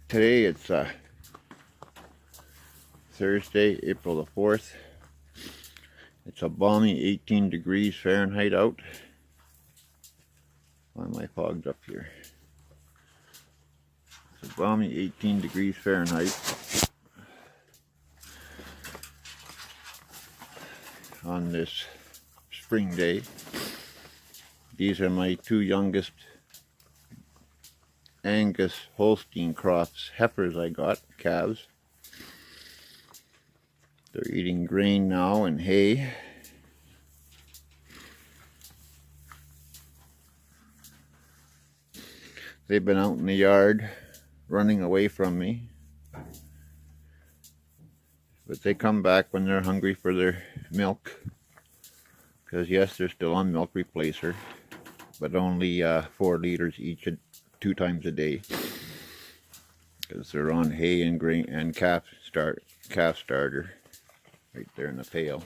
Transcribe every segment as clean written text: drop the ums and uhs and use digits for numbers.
Today it's Thursday, April the 4th. It's a balmy 18 degrees Fahrenheit out. Why am I fogged up here? It's a balmy 18 degrees Fahrenheit on this spring day. These are my two youngest Angus Holstein cross heifers I got, calves. They're eating grain now and hay. They've been out in the yard running away from me. But they come back when they're hungry for their milk. Because yes, they're still on milk replacer, but only 4 liters each 2 times a day. Because they're on hay and grain and calf starter right there in the pail.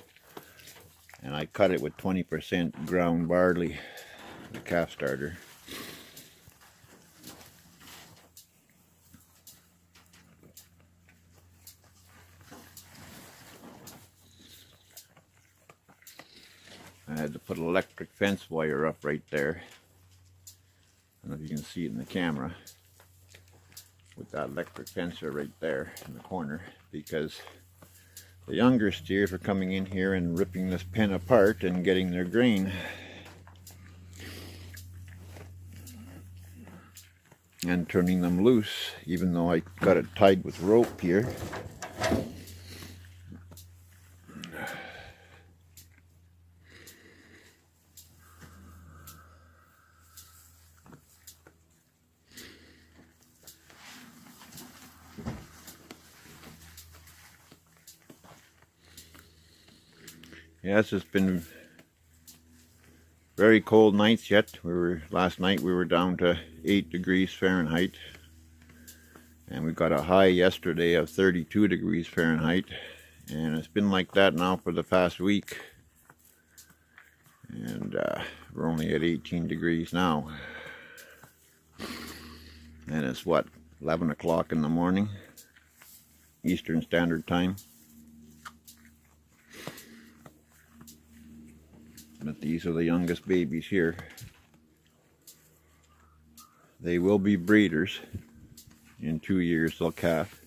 And I cut it with 20% ground barley, the calf starter. I had to put electric fence wire up right there. I don't know if you can see it in the camera. With that electric fencer right there in the corner, because the younger steers were coming in here and ripping this pen apart and getting their grain. And turning them loose, even though I got it tied with rope here. Yes, it's been very cold nights yet. Last night we were down to 8 degrees Fahrenheit. And we got a high yesterday of 32 degrees Fahrenheit. And it's been like that now for the past week. And we're only at 18 degrees now. And it's what, 11 o'clock in the morning, Eastern Standard Time. But these are the youngest babies here. They will be breeders. In 2 years they'll calf.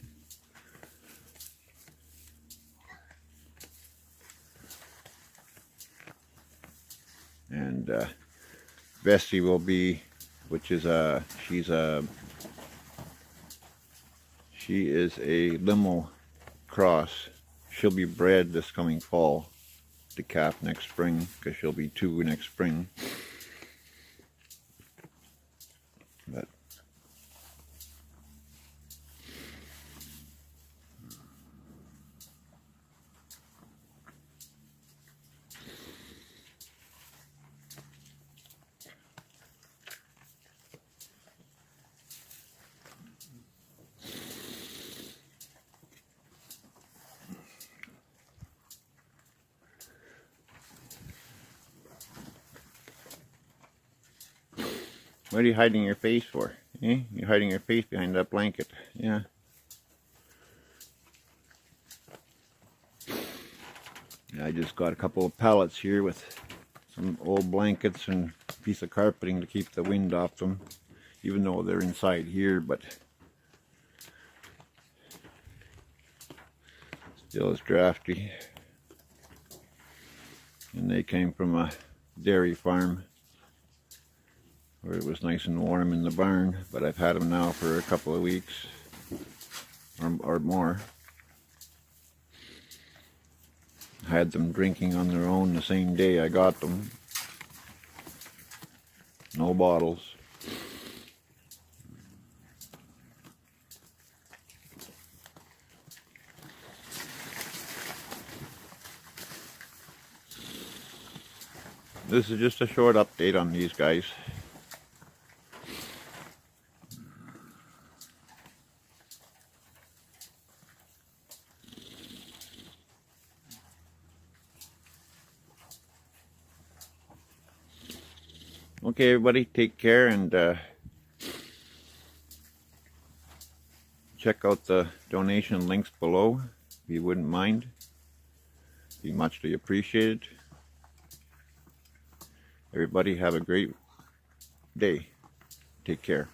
And Bessie will be, which is she is a limo cross. She'll be bred this coming fall to calf next spring, because she'll be 2 next spring. But what are you hiding your face for? Eh? You're hiding your face behind that blanket. Yeah. I just got a couple of pallets here with some old blankets and a piece of carpeting to keep the wind off them, even though they're inside here, but still it's drafty. And they came from a dairy farm where it was nice and warm in the barn, but I've had them now for a couple of weeks or more. I had them drinking on their own the same day I got them. No bottles. This is just a short update on these guys. Okay, everybody, take care, and check out the donation links below if you wouldn't mind. Be muchly appreciated. Everybody have a great day. Take care.